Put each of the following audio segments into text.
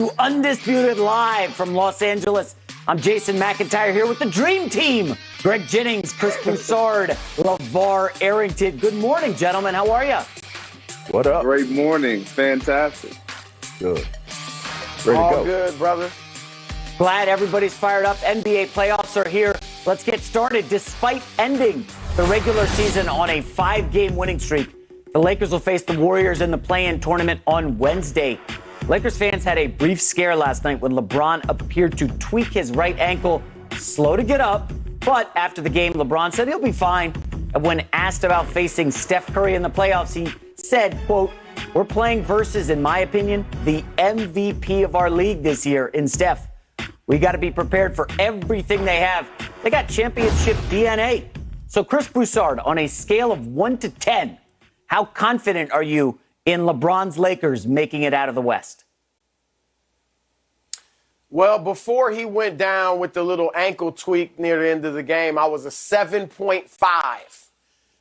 Undisputed live from Los Angeles. I'm Jason McIntyre here with the Dream Team. Greg Jennings, Chris Broussard, LeVar Arrington. Good morning, gentlemen. How are you? What up? Great morning. Fantastic. Good. Ready to All go. good, brother. Glad everybody's fired up. NBA playoffs are here. Let's get started. Despite ending the regular season on a 5-game winning streak, the Lakers will face the Warriors in the play-in tournament on Wednesday. Lakers fans had a brief scare last night when LeBron appeared to tweak his right ankle, slow to get up. But after the game, LeBron said he'll be fine. And when asked about facing Steph Curry in the playoffs, he said, quote, "We're playing versus, in my opinion, the MVP of our league this year in Steph. We got to be prepared for everything they have. They got championship DNA." So Chris Broussard, on a scale of 1 to 10, how confident are you in LeBron's Lakers making it out of the West? Well, before he went down with the little ankle tweak near the end of the game, I was a 7.5.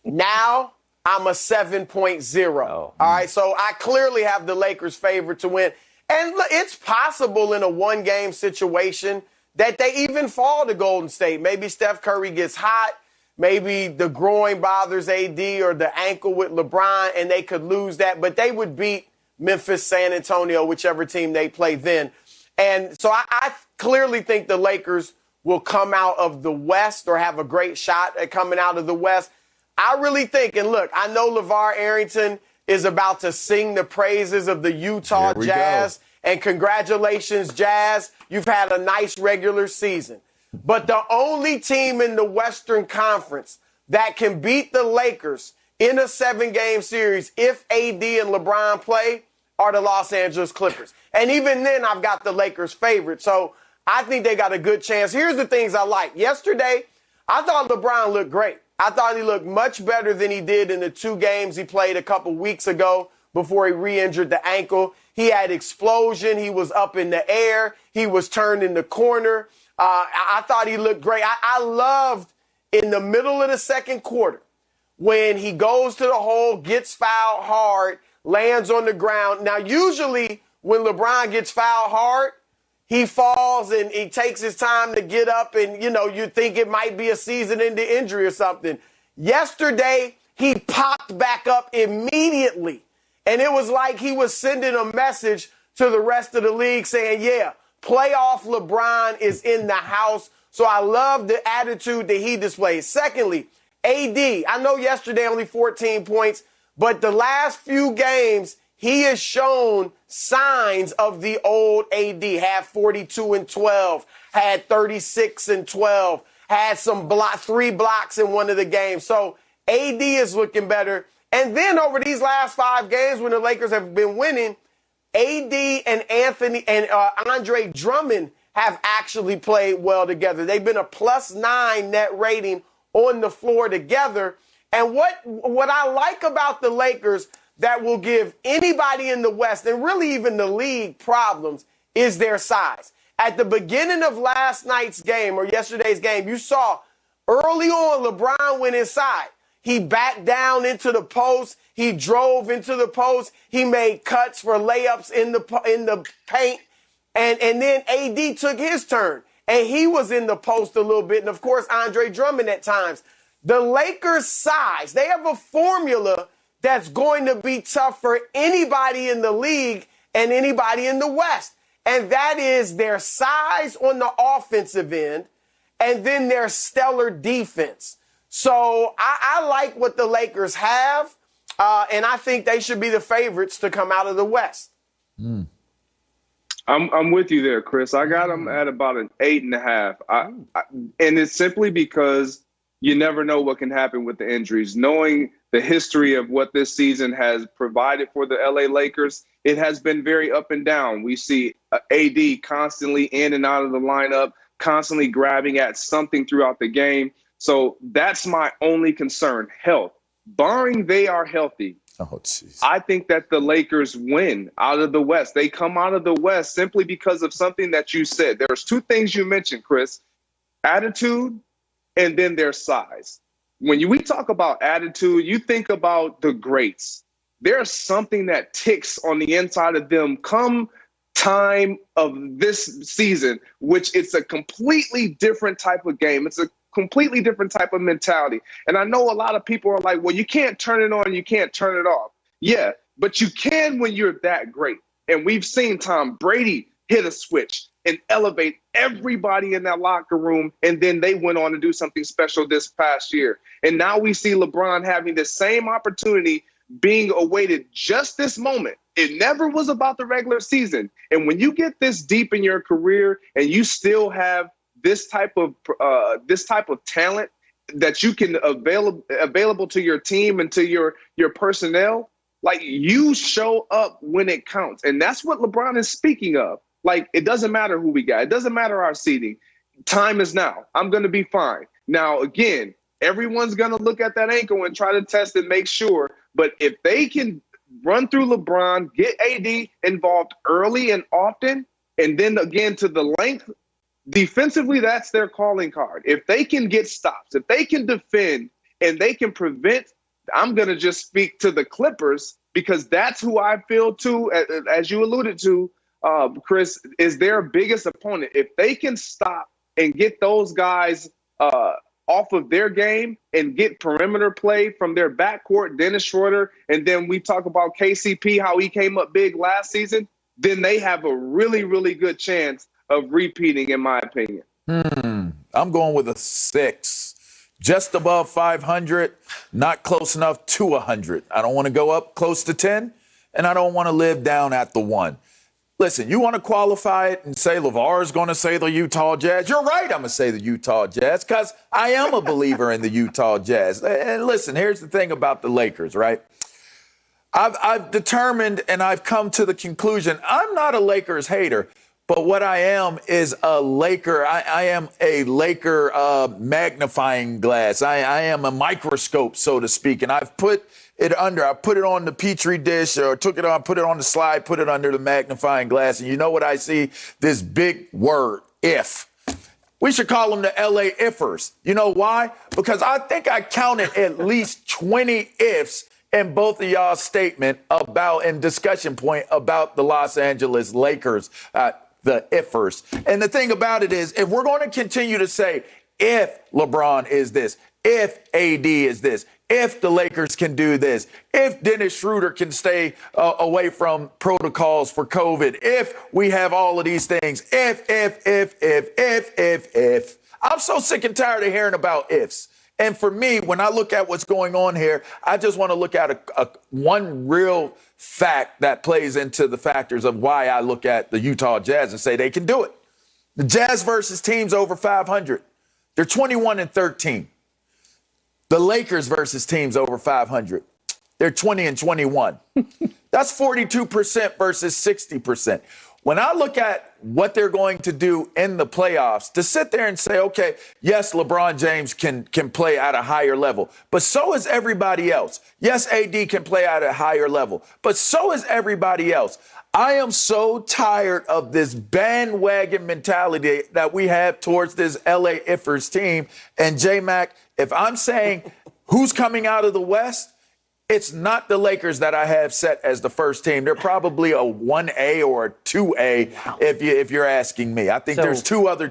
Now I'm a 7.0. All right, so I clearly have the Lakers favored to win. And look, it's possible in a one-game situation that they even fall to Golden State. Maybe Steph Curry gets hot. Maybe the groin bothers AD or the ankle with LeBron, and they could lose that. But they would beat Memphis, San Antonio, whichever team they play then. And so I clearly think the Lakers will come out of the West or have a great shot at coming out of the West. I really think, and look, I know LeVar Arrington is about to sing the praises of the Utah Jazz. And congratulations, Jazz. You've had a nice regular season. But the only team in the Western Conference that can beat the Lakers in a 7-game series if AD and LeBron play are the Los Angeles Clippers. And even then, I've got the Lakers favorite. So I think they got a good chance. Here's the things I like. Yesterday, I thought LeBron looked great. I thought he looked much better than he did in the 2 games he played a couple weeks ago before he re-injured the ankle. He had explosion. He was up in the air. He was turned in the corner. I thought he looked great. I loved in the middle of the second quarter when he goes to the hole, gets fouled hard, lands on the ground. Now, usually when LeBron gets fouled hard, he falls and he takes his time to get up and, you think it might be a season-ending injury or something. Yesterday, he popped back up immediately. And it was like he was sending a message to the rest of the league saying, yeah, playoff LeBron is in the house. So I love the attitude that he displays. Secondly, AD, I know yesterday only 14 points, but the last few games, he has shown signs of the old AD. Had 42 and 12, had 36 and 12, had some 3 blocks in one of the games. So AD is looking better. And then over these last 5 games when the Lakers have been winning, AD and Andre Drummond have actually played well together. They've been a +9 net rating on the floor together. And what I like about the Lakers that will give anybody in the West and really even the league problems is their size. At the beginning of last night's game or yesterday's game, you saw early on LeBron went inside. He backed down into the post. He drove into the post. He made cuts for layups in the paint. And then AD took his turn. And he was in the post a little bit. And, of course, Andre Drummond at times. The Lakers' size, they have a formula that's going to be tough for anybody in the league and anybody in the West. And that is their size on the offensive end and then their stellar defense. So I like what the Lakers have, and I think they should be the favorites to come out of the West. I'm with you there, Chris. I got them at about an 8.5. And it's simply because you never know what can happen with the injuries. Knowing the history of what this season has provided for the LA Lakers, it has been very up and down. We see AD constantly in and out of the lineup, constantly grabbing at something throughout the game. So that's my only concern, health. Barring they are healthy, I think that the Lakers win out of the West. They come out of the West simply because of something that you said. There's 2 things you mentioned, Chris, attitude and then their size. When we talk about attitude, you think about the greats. There's something that ticks on the inside of them come time of this season, which it's a completely different type of game. It's a completely different type of mentality. And I know a lot of people are like, well, you can't turn it on, you can't turn it off. Yeah, but you can when you're that great. And we've seen Tom Brady hit a switch and elevate everybody in that locker room. And then they went on to do something special this past year. And now we see LeBron having the same opportunity being awaited just this moment. It never was about the regular season. And when you get this deep in your career and you still have this type of talent that you can available to your team and to your personnel, like, you show up when it counts. And that's what LeBron is speaking of. Like, it doesn't matter who we got. It doesn't matter our seeding. Time is now. I'm going to be fine. Now, again, everyone's going to look at that ankle and try to test and make sure. But if they can run through LeBron, get AD involved early and often, and then again to the length, defensively, that's their calling card. If they can get stops, if they can defend and they can prevent, I'm going to just speak to the Clippers, because that's who I feel too, as you alluded to, Chris, is their biggest opponent. If they can stop and get those guys off of their game and get perimeter play from their backcourt, Dennis Schroeder, and then we talk about KCP, how he came up big last season, then they have a really, really good chance of repeating, in my opinion. I'm going with a 6. Just above 500, not close enough to 100. I don't want to go up close to 10, and I don't want to live down at the 1. Listen, you want to qualify it and say LeVar is going to say the Utah Jazz? You're right, I'm going to say the Utah Jazz, because I am a believer in the Utah Jazz. And listen, here's the thing about the Lakers, right? I've determined and I've come to the conclusion, I'm not a Lakers hater. But what I am is a Laker. I am a Laker magnifying glass. I am a microscope, so to speak. And I've put it under. I put it on the Petri dish, or took it on, put it on the slide, put it under the magnifying glass. And you know what I see? This big word, if. We should call them the LA Ifers. You know why? Because I think I counted at least 20 ifs in both of y'all's statement about, and discussion point about the Los Angeles Lakers. The ifers. And the thing about it is, if we're going to continue to say, if LeBron is this, if AD is this, if the Lakers can do this, if Dennis Schroeder can stay away from protocols for COVID, if we have all of these things, if. I'm so sick and tired of hearing about ifs. And for me, when I look at what's going on here, I just want to look at one real fact that plays into the factors of why I look at the Utah Jazz and say they can do it. The Jazz versus teams over 500, they're 21-13. The Lakers versus teams over 500, they're 20-21. That's 42% versus 60%. When I look at what they're going to do in the playoffs, to sit there and say, okay, yes, LeBron James can play at a higher level, but so is everybody else. Yes, AD can play at a higher level, but so is everybody else. I am so tired of this bandwagon mentality that we have towards this LA Ifers team. And J-Mac, if I'm saying who's coming out of the West, it's not the Lakers that I have set as the first team. They're probably a 1A or a 2A, if you're asking me. I think there's several other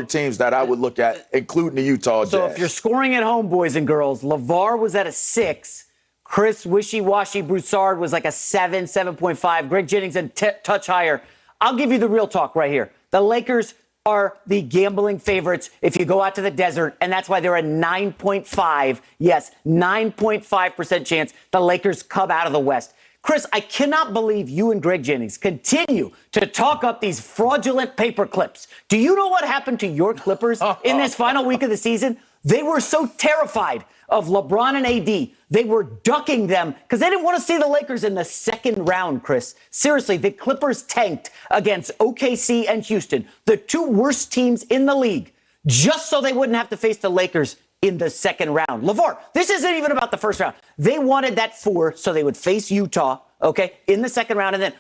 teams that I would look at, including the Utah Jazz. So if you're scoring at home, boys and girls, LeVar was at a 6. Chris Wishy-Washy Broussard was like a 7, 7.5. Greg Jennings a touch higher. I'll give you the real talk right here. The Lakers are the gambling favorites if you go out to the desert, and that's why they're a 9.5, yes, 9.5% chance the Lakers come out of the West. Chris, I cannot believe you and Greg Jennings continue to talk up these fraudulent paper clips. Do you know what happened to your Clippers in this final week of the season? They were so terrified of LeBron and AD. They were ducking them because they didn't want to see the Lakers in the second round, Chris. Seriously, the Clippers tanked against OKC and Houston, the two worst teams in the league, just so they wouldn't have to face the Lakers in the second round. LeVar, this isn't even about the first round. They wanted that 4 so they would face Utah, okay, in the second round, and then,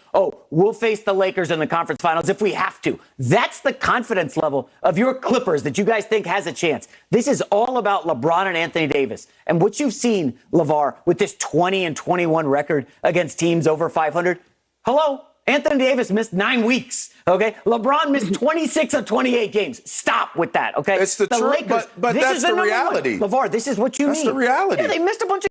we'll face the Lakers in the conference finals if we have to. That's the confidence level of your Clippers that you guys think has a chance. This is all about LeBron and Anthony Davis. And what you've seen, LeVar, with this 20-21 record against teams over 500, hello? Anthony Davis missed 9 weeks. Okay, LeBron missed 26 of 28 games. Stop with that. Okay, It's the truth, Lakers, but this that's is the number one. reality. LeVar, this is what you That's mean. the reality. Yeah, they missed a bunch of